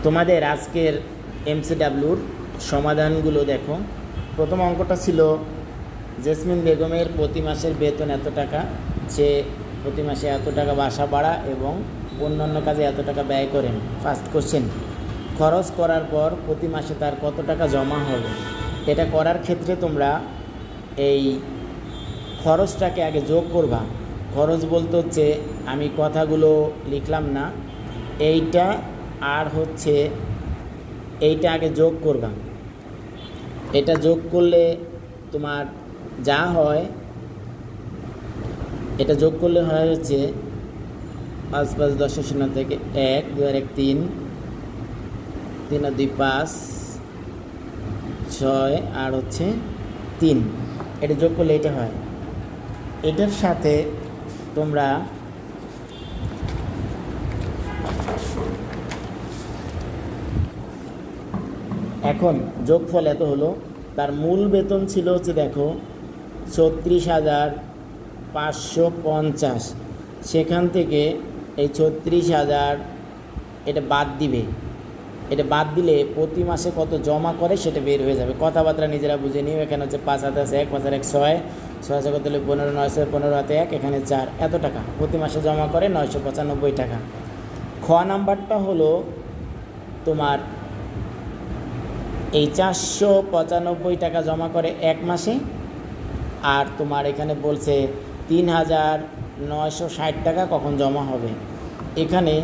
তোমাদের আজকের এমসিডাব্লিউর সমাধানগুলো দেখো। প্রথম অঙ্কটা ছিল জেসমিন বেগমের প্রতি মাসের বেতন এত টাকা, সে প্রতি মাসে এত টাকা বাসা ভাড়া এবং অন্যান্য কাজে এত টাকা ব্যয় করেন। ফার্স্ট কোশ্চেন, খরচ করার পর প্রতি মাসে তার কত টাকা জমা হবে। এটা করার ক্ষেত্রে তোমরা এই খরচটাকে আগে যোগ করবা। খরচ বলতে হচ্ছে, আমি কথাগুলো লিখলাম না, এইটা আর হচ্ছে এইটা আগে যোগ করবা। এটা যোগ করলে তোমার যা হয়, এটা যোগ করলে হয় হচ্ছে 5 5 10 শূন্য থেকে 1 2 আর 1 3 3 আর 2 5 6 আর হচ্ছে 3। এটা যোগ করলে এটা হয়। এটার সাথে তোমরা এখন যোগফল এত হলো। তার মূল বেতন ছিল হচ্ছে দেখো 36,550। সেখান থেকে এই 36,000 এটা বাদ দিবে। এটা বাদ দিলে প্রতি মাসে কত জমা করে সেটা বের হয়ে যাবে। কথাবার্তা নিজেরা বুঝে নিও। এখানে হচ্ছে 5 হাতে 1 5 আর 1 6 6 কত হলে 15 9 15 হাতে 1, এখানে 4, এত টাকা প্রতি মাসে জমা করে 995 টাকা। খ নাম্বারটা হলো তোমার এই 495 টাকা জমা করে এক মাসে। আর তোমার এখানে বলছে 3,960 টাকা কখন জমা হবে। এখানে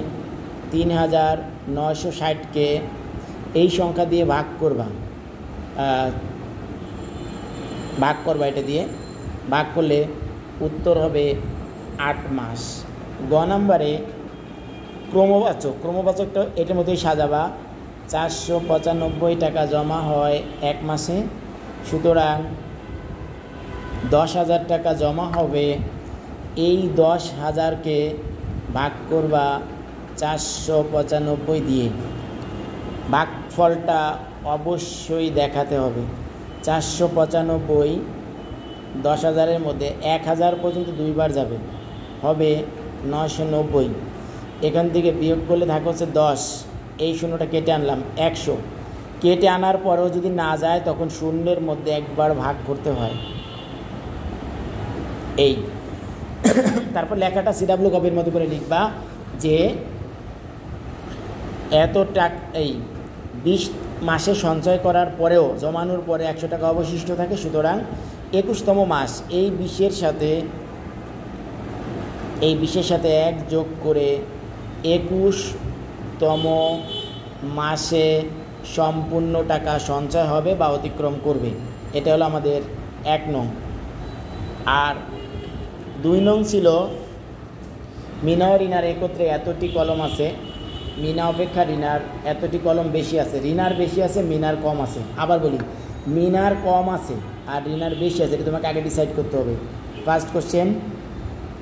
3,960কে এই সংখ্যা দিয়ে ভাগ করবা, এটা দিয়ে ভাগ করলে উত্তর হবে 8 মাস। গ নাম্বারে ক্রমবাচকটা এটার মধ্যেই সাজাবা। 495 টাকা জমা হয় এক মাসে, সুতরাং 10,000 টাকা জমা হবে। এই 10,000কে ভাগ করবা 495 দিয়ে। ভাগফলটা অবশ্যই দেখাতে হবে। 495 10,000-এর মধ্যে 1,000 পর্যন্ত দুইবার যাবে, হবে 990। এখান থেকে বিয়োগ করলে থাকে হচ্ছে 10। এই শূন্যটা কেটে আনলাম 100। কেটে আনার পরেও যদি না যায় তখন শূন্যের মধ্যে একবার ভাগ করতে হয়। এই তারপর লেখাটা সিডাব্লিউ কপির মতো করে লিখবা যে এত টাকা এই 20 মাসে সঞ্চয় করার পরেও জমানোর পরে 100 টাকা অবশিষ্ট থাকে, সুতরাং 21তম মাস এই 20-এর সাথে 1 যোগ করে 21তম মাসে সম্পূর্ণ টাকা সঞ্চয় হবে বা অতিক্রম করবে। এটা হলো আমাদের 1 নং। আর 2 নং ছিল মিনা ও রিনার একত্রে এতটি কলম আছে। মিনা অপেক্ষা রিনার এতটি কলম বেশি আছে। রিনার বেশি আছে, মিনার কম আছে। আবার বলি, মিনার কম আছে আর রিনার বেশি আছে, এটা তোমাকে আগে ডিসাইড করতে হবে। ফার্স্ট কোশ্চেন,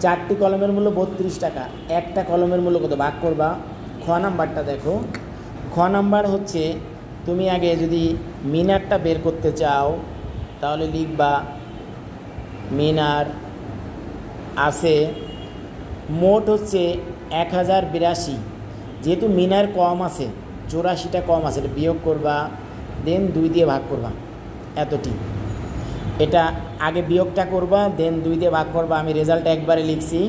4টি কলমের মূল্য 32 টাকা, একটা কলমের মূল্য কত ভাগ করবা। খ নাম্বারটা দেখো। খ নাম্বার হচ্ছে, তুমি আগে যদি মিনারটা বের করতে চাও তাহলে লিখবা মিনার আছে মোট হচ্ছে 1082। যেহেতু মিনার কম আছে, 84টা কম আছে, এটা বিয়োগ করবা, দেন 2 দিয়ে ভাগ করবা এতটি। এটা আগে বিয়োগটা করবা, দেন 2 দিয়ে ভাগ করবা। আমি রেজাল্টটা একবারে লিখছি,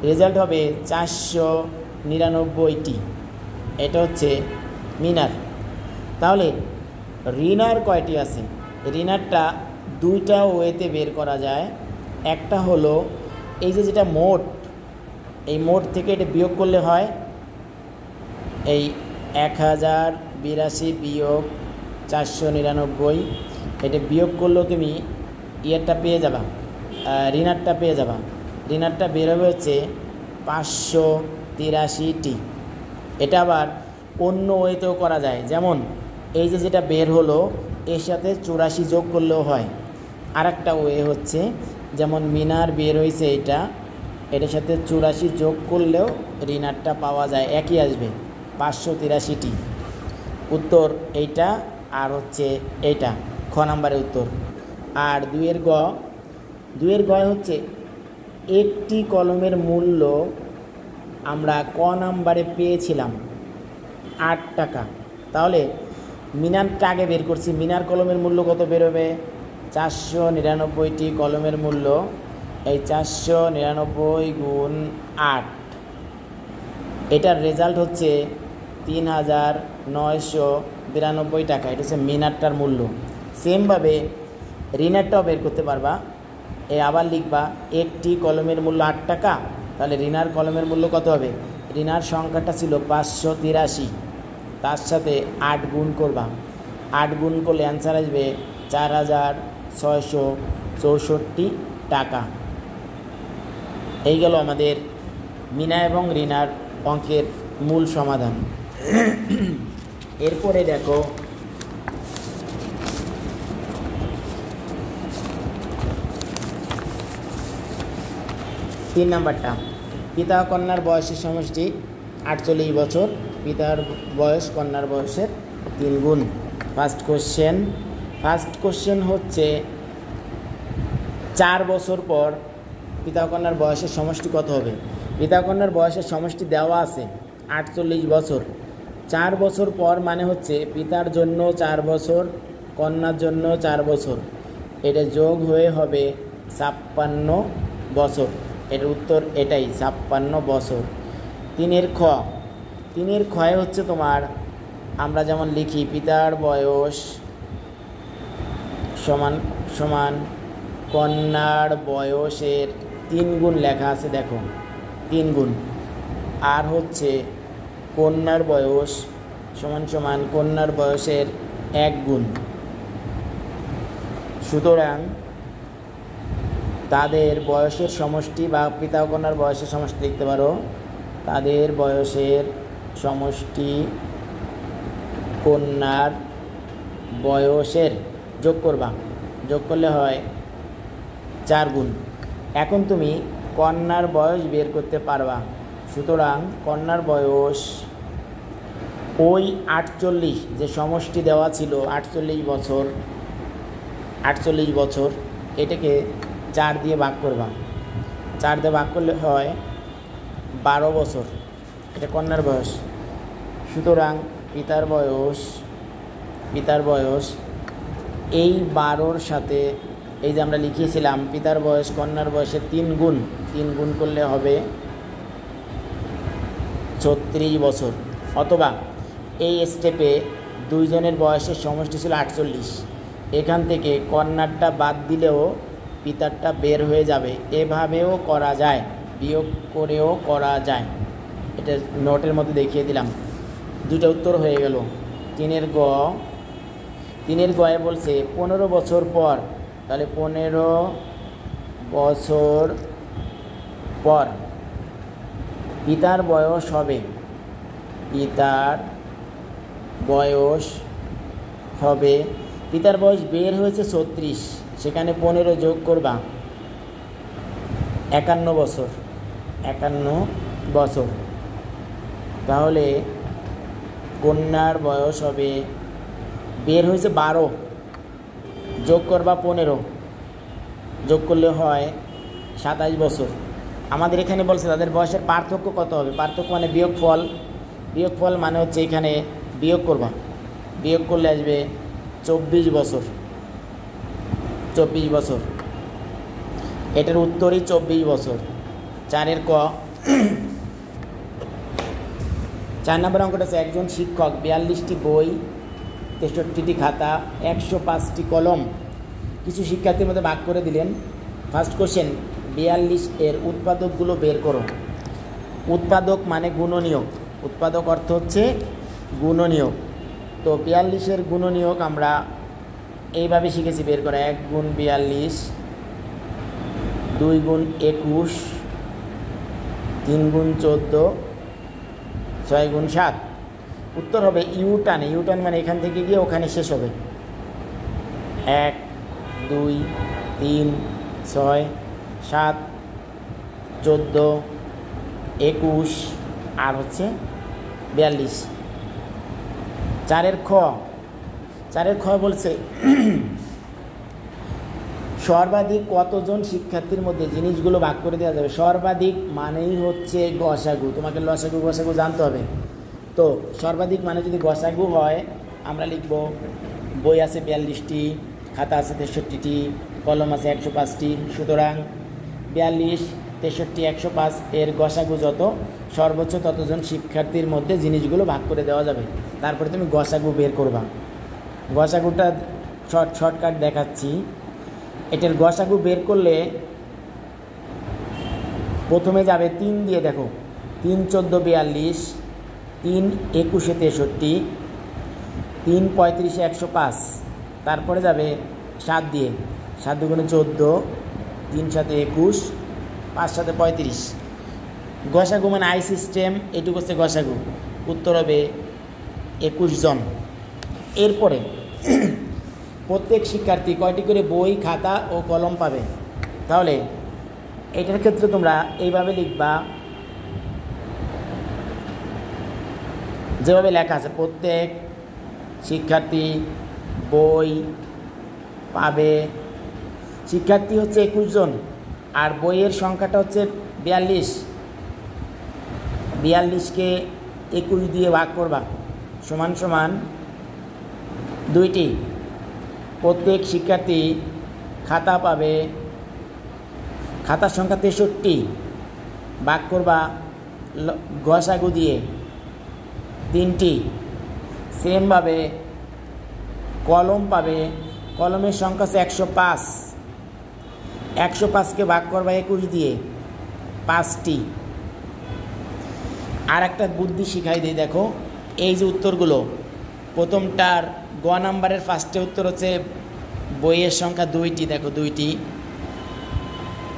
রেজাল্ট হবে 499টি। এটা হচ্ছে মিনার। তাহলে রিনার কয়টি আছে? রিনারটা 2টা ওয়েতে বের করা যায়। একটা হলো এই যেটা মোট, এই মোট থেকে এটা বিয়োগ করলে হয় এই 1082 বিয়োগ 499। এটা বিয়োগ করলেও তুমি ইয়েরটা পেয়ে যাবা, রিনারটা পেয়ে যাবা। রিনারটা বের হবে হচ্ছে 583টি। এটা আবার অন্য ওয়েতেও করা যায়, যেমন এই যেটা বের হলো এর সাথে 84 যোগ করলেও হয়। আর একটা ওয়ে হচ্ছে, যেমন মিনার বের হয়েছে এটার সাথে 84 যোগ করলেও রিনারটা পাওয়া যায়, একই আসবে 583টি। উত্তর এইটা আর হচ্ছে এইটা, খ নাম্বারের উত্তর। আর 2-এর গ হচ্ছে, একটি কলমের মূল্য আমরা ক নাম্বারে পেয়েছিলাম, 8 টাকা। তাহলে মিনারটা আগে বের করছি, মিনার কলমের মূল্য কত বেরোবে? 499টি কলমের মূল্য, এই 499 গুণ 8, এটার রেজাল্ট হচ্ছে 3992 টাকা। এটা হচ্ছে মিনারটার মূল্য। সেমভাবে ঋণারটাও বের করতে পারবা। আবার লিখবা একটি কলমের মূল্য 8 টাকা, তাহলে ঋণার কলমের মূল্য কত হবে? ঋণার সংখ্যাটা ছিল 583, তার সাথে 8 গুণ করবা, 8 গুণ করলে অ্যান্সার আসবে 4664 টাকা। এই গেল আমাদের মিনা এবং ঋণার অঙ্কের মূল সমাধান। এরপরে দেখো তিন নাম্বারটা, পিতা ও কন্যার বয়সের সমষ্টি 48 বছর, পিতার বয়স কন্যার বয়সের 3 গুণ। ফার্স্ট কোশ্চেন হচ্ছে 4 বছর পর পিতা ও কন্যার বয়সের সমষ্টি কত হবে? পিতা ও কন্যার বয়সের সমষ্টি দেওয়া আছে 48 বছর। 4 বছর পর মানে হচ্ছে পিতার জন্য 4 বছর, কন্যার জন্য 4 বছর, এটা যোগ হয়ে হবে 56 বছর। এর উত্তর এটাই, 56 বছর। তিনের ক্ষয় হচ্ছে তোমার, আমরা যেমন লিখি পিতার বয়স সমান সমান কন্যার বয়সের 3 গুণ লেখা আছে, দেখো 3 গুণ, আর হচ্ছে কন্যার বয়স সমান সমান কন্যার বয়সের 1 গুণ। সুতরাং তাদের বয়সের সমষ্টি বা পিতা ও কন্যার বয়সের সমষ্টি লিখতে পারো, তাদের বয়সের সমষ্টি কন্যার বয়সের যোগ করবা, যোগ করলে হয় 4 গুণ। এখন তুমি কন্যার বয়স বের করতে পারবা। সুতরাং কন্যার বয়স ওই 48 যে সমষ্টি দেওয়া ছিল 48 বছর, এটাকে 4 দিয়ে ভাগ করবা, 4 দিয়ে ভাগ করলে হয় 12 বছর, এটা কন্যার বয়স। সুতরাং পিতার বয়স এই 12-র সাথে এই যে আমরা লিখিয়েছিলাম পিতার বয়স কন্যার বয়সের 3 গুণ, 3 গুণ করলে হবে 36 বছর। অথবা এই স্টেপে দুইজনের বয়সের সমষ্টি ছিল 48, এখান থেকে কন্যারটা বাদ দিলেও পিতারটা বের হয়ে যাবে, এভাবেও করা যায়, বিয়োগ করেও করা যায়। এটা নোটের মধ্যে দেখিয়ে দিলাম। দুটো উত্তর হয়ে গেল। তিনের গয়ে বলছে 15 বছর পর, তাহলে 15 বছর পর পিতার বয়স হবে, পিতার বয়স বের হয়েছে 36, সেখানে 15 যোগ করবা, 51 বছর। তাহলে কন্যার বয়স হবে, বের হয়েছে 12, যোগ করবা 15, যোগ করলে হয় 27 বছর। আমাদের এখানে বলছে তাদের বয়সের পার্থক্য কত হবে? পার্থক্য মানে বিয়োগফল মানে হচ্ছে এখানে বিয়োগ করবা, বিয়োগ করলে আসবে 24 বছর। এটার উত্তরই 24 বছর। 4 নম্বর অঙ্কটা আছে, একজন শিক্ষক 42টি বই, 63টি খাতা, 105টি কলম কিছু শিক্ষার্থীর মধ্যে ভাগ করে দিলেন। ফার্স্ট কোশ্চেন, 42 এর উৎপাদকগুলো বের করো। উৎপাদক মানে গুণনীয়ক, উৎপাদক অর্থ হচ্ছে গুণনীয়ক। তো 42-এর গুণনীয়ক আমরা এইভাবে শিখেছি বের করা, 1 গুণ 42, 2 গুণ 21, 3 গুণ 14, 6 গুণ 7। উত্তর হবে ইউটার্ন মানে এখান থেকে গিয়ে ওখানে শেষ হবে। 1, 2, 3, 6, 7, 14, 21 আর হচ্ছে 42। 4 খ বলছে সর্বাধিক কতজন শিক্ষার্থীর মধ্যে জিনিসগুলো ভাগ করে দেওয়া যাবে। সর্বাধিক মানেই হচ্ছে গসাগু, তোমাকে লসাগু গসাগু জানতে হবে। তো সর্বাধিক মানে যদি গসাগু হয় আমরা লিখব বই আছে 42টি, খাতা আছে 63টি, কলম আছে 105টি। সুতরাং 42, 63, 105 এর গসাগু যত, সর্বোচ্চ ততজন শিক্ষার্থীর মধ্যে জিনিসগুলো ভাগ করে দেওয়া যাবে। তারপরে তুমি গসাগু বের করবা। গসাগুটা শর্টকাট দেখাচ্ছি। এটার গসাগু বের করলে প্রথমে যাবে 3 দিয়ে, দেখো 3 14 42, 3 21 63, 3 35 105। তারপরে যাবে 7 দিয়ে, 7 দুগুণে 14, 3 7 21, 5 7 35। গসাগু মানে আই সিস্টেম, এটুকু হচ্ছে গসাগু। উত্তর হবে 21 জন। এরপরে প্রত্যেক শিক্ষার্থী কয়টি করে বই, খাতা ও কলম পাবে? তাহলে এটার ক্ষেত্রে তোমরা এইভাবে লিখবা, যেভাবে লেখা আছে, প্রত্যেক শিক্ষার্থী বই পাবে। শিক্ষার্থী হচ্ছে 21 জন আর বইয়ের সংখ্যাটা হচ্ছে 42। 42কে 21 দিয়ে ভাগ করবা, সমান সমান 2টি। প্রত্যেক শিক্ষার্থী খাতা পাবে, খাতার সংখ্যা 63, ভাগ করবা গসাগু দিয়ে 3টি। সেমভাবে কলম পাবে, কলমের সংখ্যা হচ্ছে 105, 105কে ভাগ করবা 21 দিয়ে, 5টি। আর একটা বুদ্ধি শিখাই দিই, দেখো এই যে উত্তরগুলো, প্রথমটার গ নাম্বারের ফার্স্টে উত্তর হচ্ছে বইয়ের সংখ্যা 2টি, দেখো 2টি,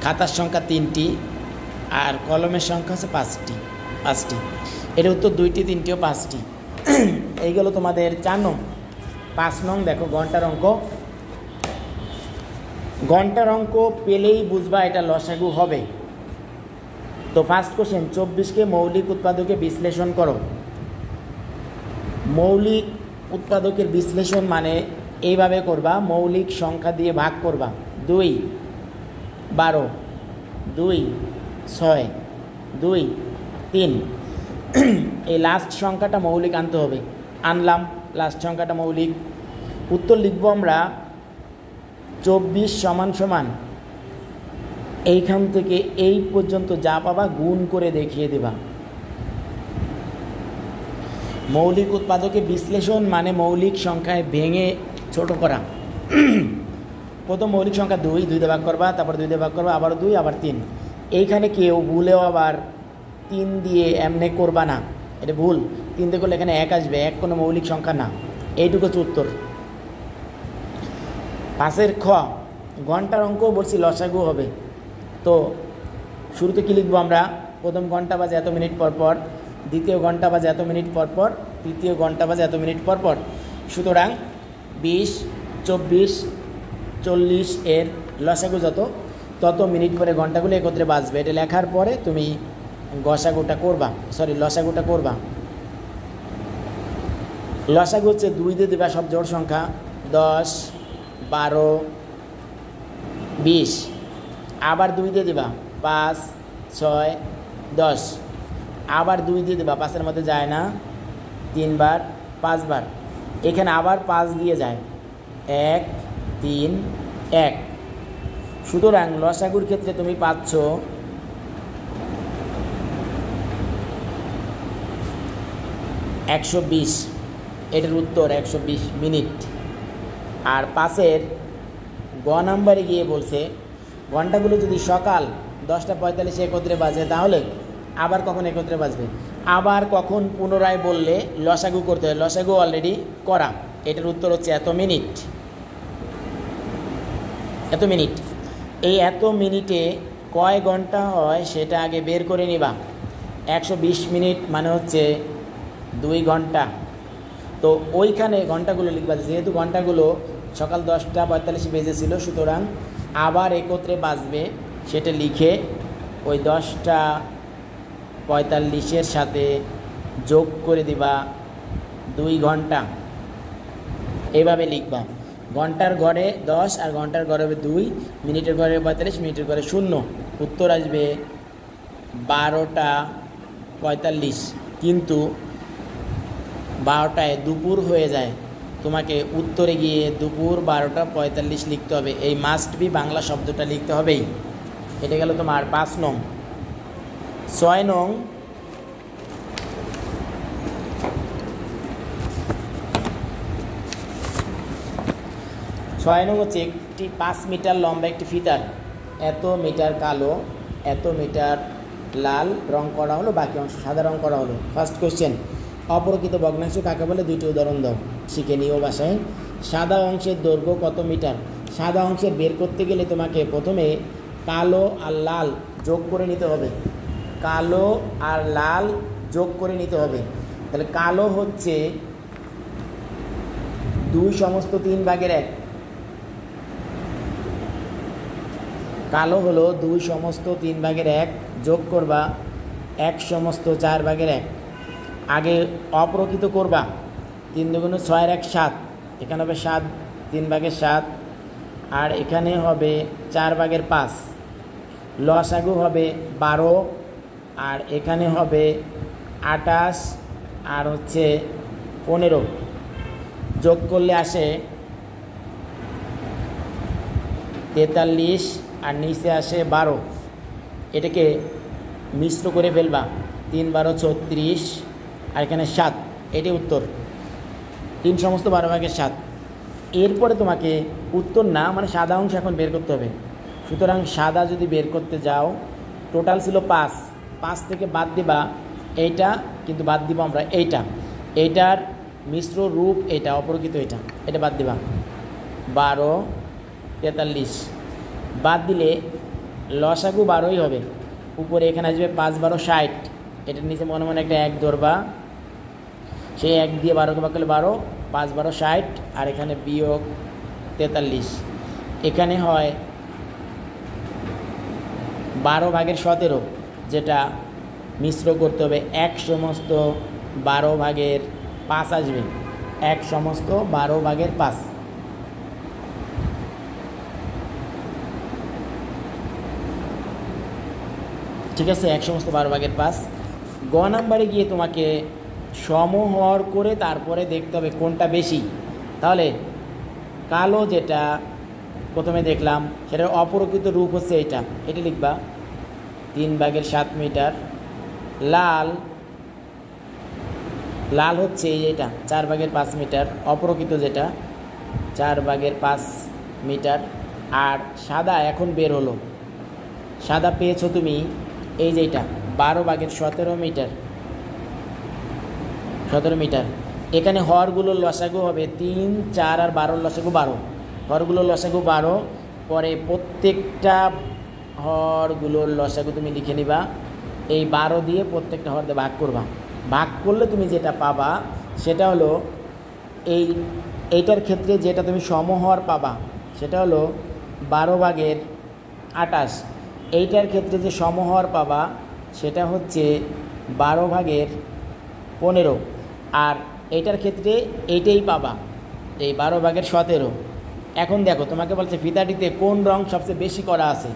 খাতার সংখ্যা 3টি আর কলমের সংখ্যা হচ্ছে 5টি। এর উত্তর 2টি, 3টি ও 5টি। এই গেল তোমাদের 4 নং। 5 নং দেখো ঘন্টার অঙ্ক। ঘন্টার অঙ্ক পেলেই বুঝবা এটা লসাগু হবে। তো ফার্স্ট কোশ্চেন, 24কে মৌলিক উৎপাদকে বিশ্লেষণ করো। মৌলিক উৎপাদকের বিশ্লেষণ মানে এইভাবে করবা, মৌলিক সংখ্যা দিয়ে ভাগ করবা। 2 12, 2 6, 2 3। এই লাস্ট সংখ্যাটা মৌলিক আনতে হবে। আনলাম লাস্ট সংখ্যাটা মৌলিক। উত্তর লিখবো আমরা 24 সমান সমান এইখান থেকে এই পর্যন্ত যা পাবা গুণ করে দেখিয়ে দেবা। মৌলিক উৎপাদকে বিশ্লেষণ মানে মৌলিক সংখ্যায় ভেঙে ছোট করা। প্রথম মৌলিক সংখ্যা 2, 2 দিয়ে ভাগ করবা, তারপর 2 দিয়ে ভাগ করবা, আবার 2, আবার 3। এইখানে কেউ ভুলেও আবার 3 দিয়ে এমনি করবা না, এটা ভুল। 3 দিয়ে করলে এখানে 1 আসবে, 1 কোনো মৌলিক সংখ্যা না। এইটুকু হচ্ছে উত্তর। 5-এর খ, ঘন্টার অঙ্ক বলছি লসাগু হবে। তো শুরুতে কী লিখবো আমরা? প্রথম ঘন্টা বাজে এত মিনিট পর পর, দ্বিতীয় ঘন্টা বাজে এত মিনিট পর পর, তৃতীয় ঘন্টা বাজে এত মিনিট পর পর। সুতরাং 20, 24, 40 এর লসাগু যত, তত মিনিট পরে ঘন্টাগুলো একত্রে বাজবে। এটা লেখার পরে তুমি লসাগুটা করবা। লসাগু হচ্ছে 2 দিয়ে দেবা সব জোড় সংখ্যা, 10, 12, 20। আবার 2 দিয়ে দেবা 5, 6, 10। আবার 2 দিয়ে দেবা, 5-এর মধ্যে যায় না, 3 বার, 5 বার। এখানে আবার 5 দিয়ে যায়, 1, 3, 1। সুতরাং লসাগুর ক্ষেত্রে তুমি পাচ্ছ 120। এটার উত্তর 120 মিনিট। আর 5-এর গ নাম্বারে গিয়ে বলছে ঘন্টাগুলো যদি সকাল 10:45 একত্রে বাজে, তাহলে আবার কখন একত্রে বাজবে? আবার কখন পুনরায় বললে লসাগু করতে হয়। লসাগু অলরেডি করা। এটার উত্তর হচ্ছে এত মিনিট। এই এত মিনিটে কয় ঘন্টা হয় সেটা আগে বের করে নিবা। 120 মিনিট মানে হচ্ছে 2 ঘন্টা। তো ওইখানে ঘন্টাগুলো লিখবা, যেহেতু ঘন্টাগুলো সকাল 10:45 বেজেছিল, সুতরাং আবার একত্রে বাজবে সেটা লিখে ওই 10:45 সাথে যোগ করে দিবা 2 ঘন্টা। এভাবে লিখবা, ঘন্টার ঘরে 10 আর ঘন্টার ঘরে হবে 2, মিনিটের ঘরে 45, মিনিটের ঘরে 0। উত্তর আসবে 12:45। কিন্তু 12টায় দুপুর হয়ে যায়, তোমাকে উত্তরে গিয়ে দুপুর 12:45 লিখতে হবে। এই মাস্ট বি বাংলা শব্দটা লিখতে হবেই। এটা গেল তোমার 5 নং। 6 নং, হচ্ছে একটি 5 মিটার লম্বা একটি ফিতার এত মিটার কালো, এত মিটার লাল রং করা হলো, বাকি অংশ সাদা রং করা হলো। ফার্স্ট কোশ্চেন, অপরকৃত ভগ্নাংশ কাকে বলে? 2টি উদাহরণ দাও, শিখে নিও বাসায়। সাদা অংশের দৈর্ঘ্য কত মিটার? সাদা অংশের বের করতে গেলে তোমাকে প্রথমে কালো আর লাল যোগ করে নিতে হবে। কালো আর লাল যোগ করে নিতে হবে। তাহলে কালো হচ্ছে 2/3 কালো হলো 2/3 যোগ করবা 1/4 আগে অপ্রকৃত করবা। 3 দুগুণে 6 আর 1 7, এখানে হবে 7, 3/7, আর এখানে হবে 4/5। লসাগু হবে 12, আর এখানে হবে 28, আর হচ্ছে 15। যোগ করলে আসে 43, আর নিচে আসে 12। এটাকে মিশ্র করে ফেলবা, 3 12 36, আর এখানে 7। এটি উত্তর। 3/12 এরপরে তোমাকে উত্তর না, মানে সাদা অংশ এখন বের করতে হবে। সুতরাং সাদা যদি বের করতে যাও, টোটাল ছিল 5 থেকে বাদ দিবা এইটা, কিন্তু বাদ দিব আমরা এইটার মিশ্র রূপ এটা, অপরকৃত এটা বাদ দিবা। 12 43 বাদ দিলে লসাগু 12ই হবে। উপরে এখানে আসবে 5 12 60, এটার নিচে মনে মনে একটা 1 ধরবা, সেই 1 দিয়ে 12কে ভাগ করলে 12, 5 12 60, আর এখানে বিয়োগ 43। এখানে হয় 12/17, যেটা মিশ্র করতে হবে 1/12 আসবে। 1/12 ঠিক আছে, 1/12 গ নাম্বারে গিয়ে তোমাকে সমহর করে তারপরে দেখতে হবে কোনটা বেশি। তাহলে কালো যেটা প্রথমে দেখলাম, সেটার অপরকৃত রূপ হচ্ছে এটা লিখবা 3/7 মিটার। লাল হচ্ছে এইটা 4/5 মিটার, অপরকৃত যেটা 4/5 মিটার। আর সাদা এখন বের হলো, সাদা পেয়েছো তুমি এই যেটা 12/17 মিটার, 17 মিটার। এখানে হরগুলোর লসাগু হবে 3 4 আর 12 লসাগু 12, হরগুলোর লসাগু 12। পরে প্রত্যেকটা হরগুলোর লসাগু তুমি লিখে নিবা, এই 12 দিয়ে প্রত্যেকটা হর দিয়ে ভাগ করবা। ভাগ করলে তুমি যেটা পাবা সেটা হলো এইটার ক্ষেত্রে যেটা তুমি সমহর পাবা সেটা হলো 12/28। এইটার ক্ষেত্রে যে সমহর পাবা সেটা হচ্ছে 12/15। আর এইটার ক্ষেত্রে এইটাই পাবা, এই 12/17। এখন দেখো, তোমাকে বলছে ফিতাটিতে কোন রং সবচেয়ে বেশি করা আছে।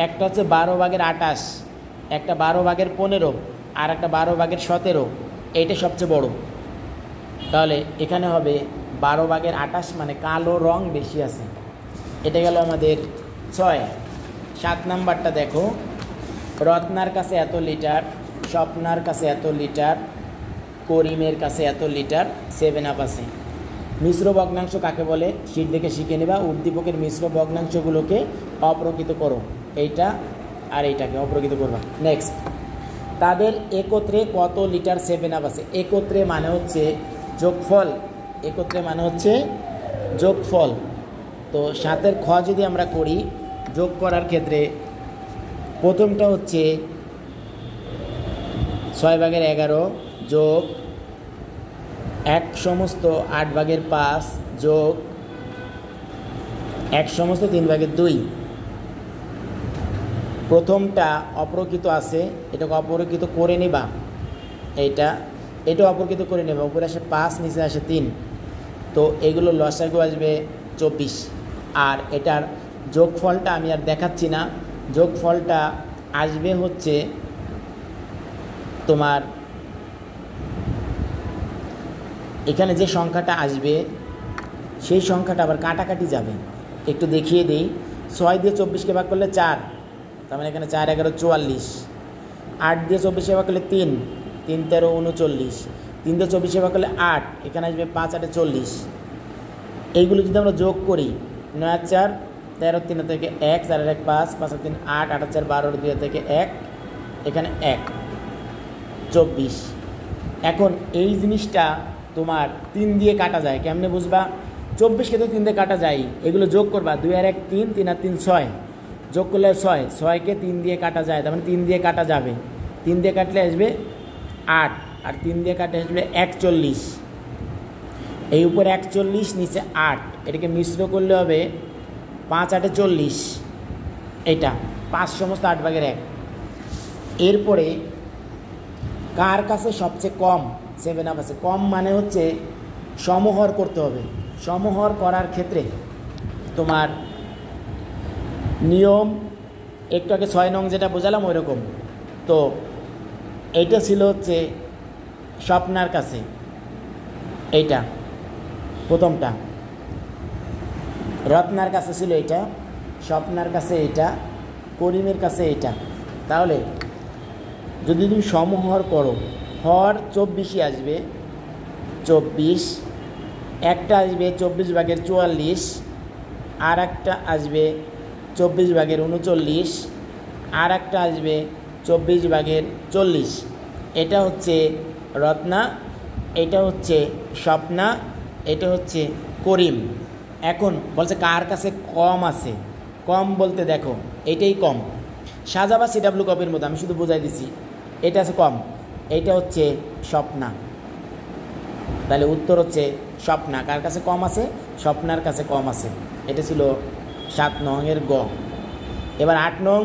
একটা হচ্ছে 12/28, একটা 12/15, আর একটা 12/17। এইটা সবচেয়ে বড়। তাহলে এখানে হবে 12/28, মানে কালো রং বেশি আছে। এটা গেল আমাদের 6। 7 নাম্বারটা দেখো, রত্নার কাছে এত লিটার, স্বপ্নার কাছে এত লিটার, করিমের কাছে এত লিটার 7 আপ আছে। মিশ্র ভগ্নাংশ কাকে বলে? শীট দেখে শিখে নেবা। উদ্দীপকের মিশ্র ভগ্নাংশগুলোকে অপ্রকৃত করো, এইটা আর এইটাকে অপ্রকৃত করবা। নেক্সট, তাদের একত্রে কত লিটার 7 আপ আছে? একত্রে মানে হচ্ছে যোগফল, একত্রে মানে হচ্ছে যোগফল। তো 7-এর খ যদি আমরা করি, যোগ করার ক্ষেত্রে প্রথমটা হচ্ছে 6/11 যোগ 1/8/5 যোগ 1/3/2। প্রথমটা অপ্রকৃত আছে, এটাকে অপ্রকৃত করে নিবা। এটা অপ্রকৃত করে নেবা। উপরে আসে 5, নিচে আসে 3, তো এগুলো লসাগু আসবে 24। আর এটার যোগফলটা আমি আর দেখাচ্ছি না, যোগফলটা আসবে হচ্ছে তোমার এখানে যে সংখ্যাটা আসবে সেই সংখ্যাটা আবার কাটাকাটি যাবে। একটু দেখিয়ে দিই, 6 দিয়ে 24কে ভাগ করলে 4, তার মানে এখানে 4 11 44। 8 দিয়ে 24কে ভাগ করলে 3, 3 13 39। 3 দিয়ে 24কে ভাগ করলে 8, এখানে আসবে 5 8 40। এইগুলো যদি আমরা যোগ করি, 9 4 13 3 থেকে 1, 4 1 5, 5 3 8, 8 4 12, 2 থেকে 1, এখানে 1 24। এখন এই জিনিসটা তোমার 3 দিয়ে কাটা যায়, কেমনে বুঝবা? 24কে তো 3 দিয়ে কাটা যায়, এগুলো যোগ করবা, 2 আর 1 3, 3 আর 3 6, যোগ করলে 6, 6কে 3 দিয়ে কাটা যায়, তার মানে 3 দিয়ে কাটা যাবে। 3 দিয়ে কাটলে আসবে 8, আর 3 দিয়ে কাটলে আসবে 41। এই উপরে 41, নিচে 8, এটাকে মিশ্র করলে হবে 5 8 40। এটা 5 সমস্ত 8 ভাগের 1। এরপরে কার কাছে সবচেয়ে কম 7 আপ আছে? কম মানে হচ্ছে সমহর করতে হবে। সমহর করার ক্ষেত্রে তোমার নিয়ম একটু আগে 6 নং যেটা বোঝালাম ওই রকম। তো এইটা ছিল হচ্ছে স্বপ্নার কাছে, এইটা প্রথমটা। রত্নার কাছে ছিল এইটা, স্বপ্নার কাছে এইটা, করিমের কাছে এইটা। তাহলে যদি তুমি সমহর করো, হর 24ই আসবে 24, একটা আসবে 24 ভাগের 44, আর একটা আসবে 24 ভাগের 39, আর একটা আসবে 24 ভাগের 40। এটা হচ্ছে রত্না, এটা হচ্ছে স্বপ্না, এটা হচ্ছে করিম। এখন বলছে কার কাছে কম আছে? কম বলতে দেখো এটাই কম, সাজা বা সিডাব্লিউ কপির মতো, আমি শুধু বোঝাই দিচ্ছি। এটা আছে কম, এইটা হচ্ছে স্বপ্না। তাহলে উত্তর হচ্ছে স্বপ্না। কার কাছে কম আছে? স্বপ্নার কাছে কম আছে। এটা ছিল 7 নংয়ের গ। এবার 8 নং।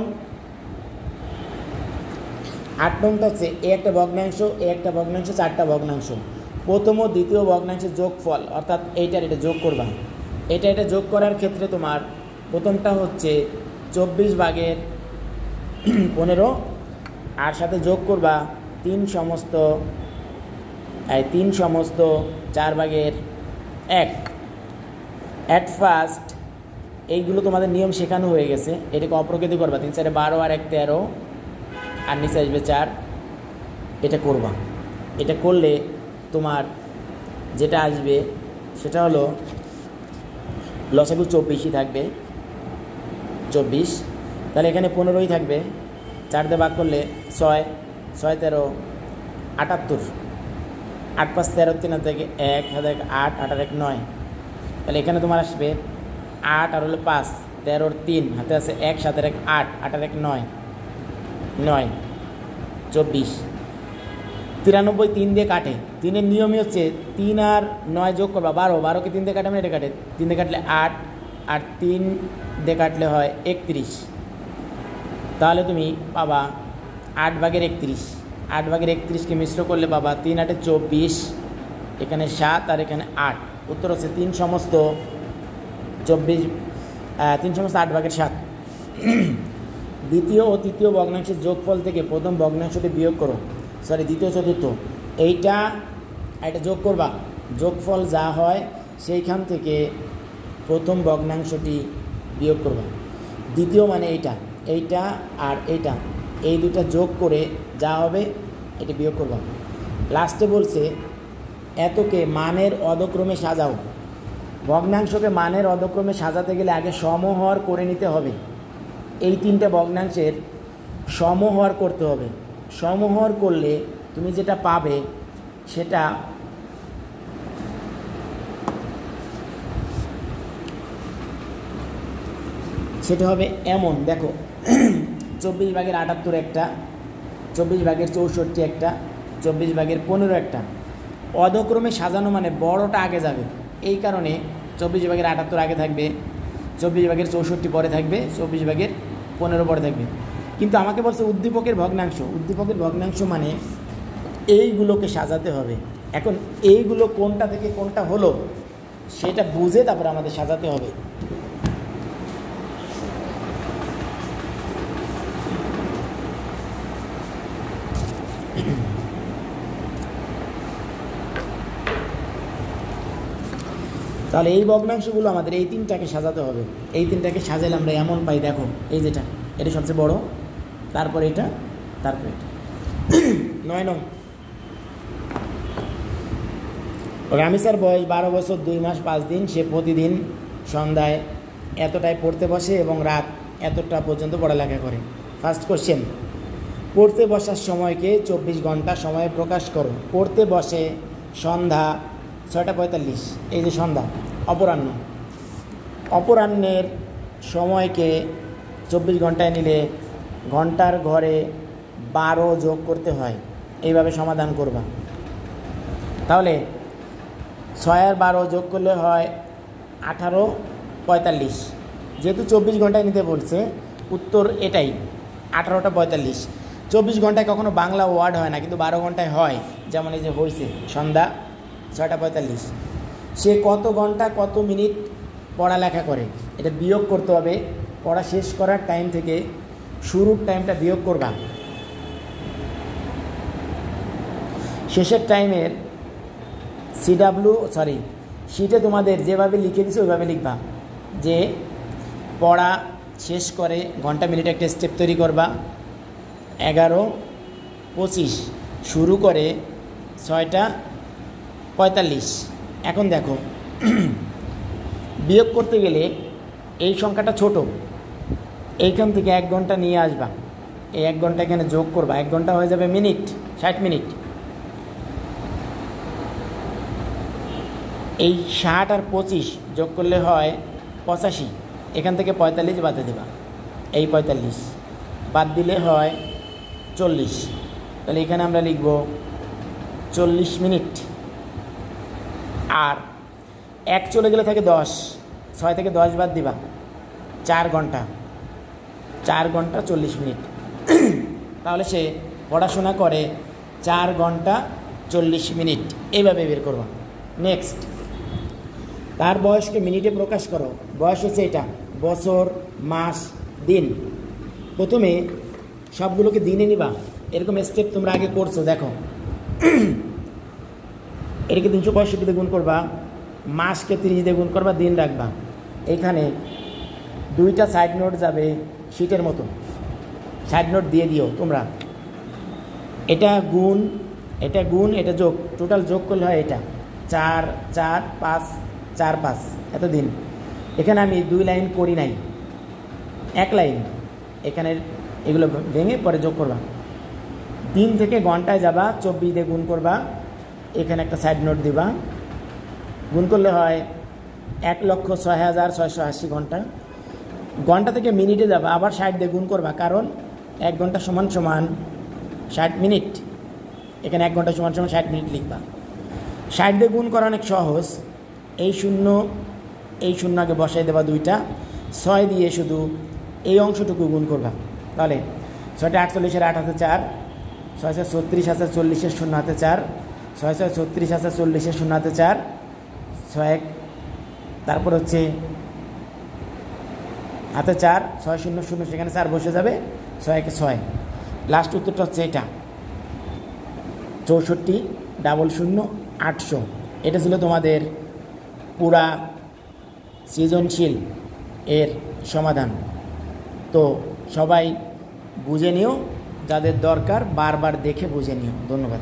8 নংটা হচ্ছে এ একটা ভগ্নাংশ, এ একটা ভগ্নাংশ, 4টা ভগ্নাংশ। প্রথম ও দ্বিতীয় ভগ্নাংশের যোগফল, অর্থাৎ এইটার এটা যোগ করবা। এটা যোগ করার ক্ষেত্রে তোমার প্রথমটা হচ্ছে 24 ভাগের 15, আর সাথে যোগ করবা 3 সমস্ত 4 ভাগের 1। অ্যাট ফার্স্ট এইগুলো তোমাদের নিয়ম শেখানো হয়ে গেছে। এটাকে অপ্রকৃতি করবা, 3 4 12 আর 1 13, আর নিচে আসবে 4। এটা করবা। এটা করলে তোমার যেটা আসবে সেটা হলো লসাগু 24ই থাকবে, 24। তাহলে এখানে 15ই থাকবে, 4 দিয়ে ভাগ করলে 6, 6 13 78, 8 5 13, 3 থেকে 1, 8 8 আর 1 9। তাহলে এখানে তোমার আসবে 8 আর হলো 5, 13 3, হাতে আছে 1, 7 1 8, 8 আর 1 9, 9 24। 93 3 দিয়ে কাটে। 3-এর নিয়মই হচ্ছে 3 আর 9 যোগ করবা 12, 12কে 3 দিয়ে কাটে মানে এটা কাটে, 3 দিয়ে কাটলে 8, আর 3 দিয়ে কাটলে হয় 31। তাহলে তুমি পাবা 8 ভাগের 31। 8 ভাগের 31কে মিশ্র করলে পাবা 3 8 24, এখানে 7 আর এখানে 8। উত্তর হচ্ছে 3 সমস্ত 24, 3 সমস্ত 8 ভাগের 7। দ্বিতীয় ও তৃতীয় ভগ্নাংশের যোগফল থেকে প্রথম ভগ্নাংশটি বিয়োগ করো, সরি দ্বিতীয় চতুর্থ, এইটা এটা যোগ করবা। যোগফল যা হয় সেইখান থেকে প্রথম ভগ্নাংশটি বিয়োগ করবা। দ্বিতীয় মানে এইটা আর এইটা, এই দুটা যোগ করে যা হবে এটা বিয়োগ করবা। লাস্টে বলছে এতকে মানের অধক্রমে সাজাও। ভগ্নাংশকে মানের অধক্রমে সাজাতে গেলে আগে সমহর করে নিতে হবে। এই 3টে ভগ্নাংশের সমহর করতে হবে। সমহর করলে তুমি যেটা পাবে সেটা হবে এমন, দেখো 24 ভাগের 78 একটা, 24 ভাগের 64 একটা, 24 ভাগের 15 একটা। অধক্রমে সাজানো মানে বড়টা আগে যাবে, এই কারণে 24 ভাগের 78 আগে থাকবে, 24 ভাগের 64 পরে থাকবে, 24 ভাগের 15 পরে থাকবে। কিন্তু আমাকে বলছে উদ্দীপকের ভগ্নাংশ। উদ্দীপকের ভগ্নাংশ মানে এইগুলোকে সাজাতে হবে। এখন এইগুলো কোনটা থেকে কোনটা হলো সেটা বুঝে তারপরে আমাদের সাজাতে হবে। তাহলে এই ভগ্নাংশগুলো আমাদের এই তিনটাকে সাজাতে হবে। এই তিনটাকে সাজালে আমরা এমন পাই, দেখো এই যেটা, এটা সবচেয়ে বড়, তারপর এটা, তারপর এটা। 9 নং, রামিসার বয়স 12 বছর 2 মাস 5 দিন। সে প্রতিদিন সন্ধ্যায় এতটায় পড়তে বসে এবং রাত এতটা পর্যন্ত পড়ালেখা করে। ফার্স্ট কোশ্চেন, পড়তে বসার সময়কে 24 ঘন্টা সময়ে প্রকাশ করো। পড়তে বসে সন্ধ্যা 6:45, এই যে সন্ধ্যা, অপরাহ্ন, অপরাহ্নের সময়কে 24 ঘন্টায় নিলে ঘন্টার ঘরে 12 যোগ করতে হয়। এইভাবে সমাধান করবা। তাহলে 6 আর 12 যোগ করলে হয় 18:45। যেহেতু 24 ঘন্টায় নিতে বলছে, উত্তর এটাই, 18টা 45। 24 ঘন্টায় কখনো বাংলা ওয়ার্ড হয় না, কিন্তু 12 ঘন্টায় হয়। যেমন এই যে হয়েছে সন্ধ্যা 6:45। সে কত ঘন্টা কত মিনিট পড়ালেখা করে, এটা বিয়োগ করতে হবে। পড়া শেষ করার টাইম থেকে শুরুর টাইমটা বিয়োগ করবা। শেষের টাইমের শিটে তোমাদের যেভাবে লিখে দিছে ওইভাবে লিখবা, যে পড়া শেষ করে ঘন্টা মিনিট একটা স্টেপ তৈরি করবা। 11:25 শুরু করে 6:45। এখন দেখো, বিয়োগ করতে গেলে এই সংখ্যাটা ছোট, এইখান থেকে 1 ঘন্টা নিয়ে আসবা। এই 1 ঘন্টা এখানে যোগ করবা, 1 ঘন্টা হয়ে যাবে মিনিট, 60 মিনিট। এই 60 আর 25 যোগ করলে হয় 85। এখান থেকে 45 বাদে দেবা, এই 45 বাদ দিলে হয় 40। তাহলে এখানে আমরা লিখব 40 মিনিট। আর 1 চলে গেলে থাকে 10, 6 থেকে 10 বাদ দিবা, 4 ঘন্টা, 4 ঘন্টা 40 মিনিট। তাহলে সে পড়াশোনা করে 4 ঘন্টা 40 মিনিট। এইভাবে বের করবা। নেক্সট, তার বয়সকে মিনিটে প্রকাশ করো। বয়স হচ্ছে এটা, বছর, মাস, দিন। প্রথমে সবগুলোকে দিনে নিবা। এরকম স্টেপ তোমরা আগে করছো, দেখো। এটাকে 365 দিয়ে গুণ করবা, মাসকে 30 দিয়ে গুণ করবা, দিন রাখবা। এখানে 2টা সাইড নোট যাবে শীটের মতো, সাইড নোট দিয়ে দিও তোমরা। এটা গুণ, এটা গুণ, এটা যোগ, টোটাল যোগ করলে হয় এটা 4 4 5 4 5 এত দিন। এখানে আমি 2 লাইন করি নাই, 1 লাইন। এখানে এগুলো ভেঙে পরে যোগ করবা। দিন থেকে ঘন্টায় যাবা, 24 দিয়ে গুণ করবা, এখানে একটা সাইড নোট দিবা। গুণ করলে হয় 1,06,680 ঘন্টা। ঘন্টা থেকে মিনিটে যাবা, আবার 60 দিয়ে গুণ করবা, কারণ 1 ঘন্টা সমান সমান 60 মিনিট। এখানে 1 ঘন্টা সমান সমান 60 মিনিট লিখবা। 60 দিয়ে গুণ করা অনেক সহজ। এই শূন্য আগে বসাই দেবা 2টা, 6 দিয়ে শুধু এই অংশটুকু গুণ করবা। তাহলে 6টা 48 8 হাতে 4, 6 36 আছে 40 0 হাতে 4, 6 36 আছে 40 0 হাতে 4, 6 তারপর হচ্ছে হাতে 4, 6 0 0 সেখানে 4 বসে যাবে, 6 6। লাস্ট উত্তরটা হচ্ছে এটা 64 00 800। এটা ছিল তোমাদের পুরা সৃজনশীল এর সমাধান। তো সবাই বুঝে নিও, যাদের দরকার বারবার দেখে বুঝে নিও। ধন্যবাদ।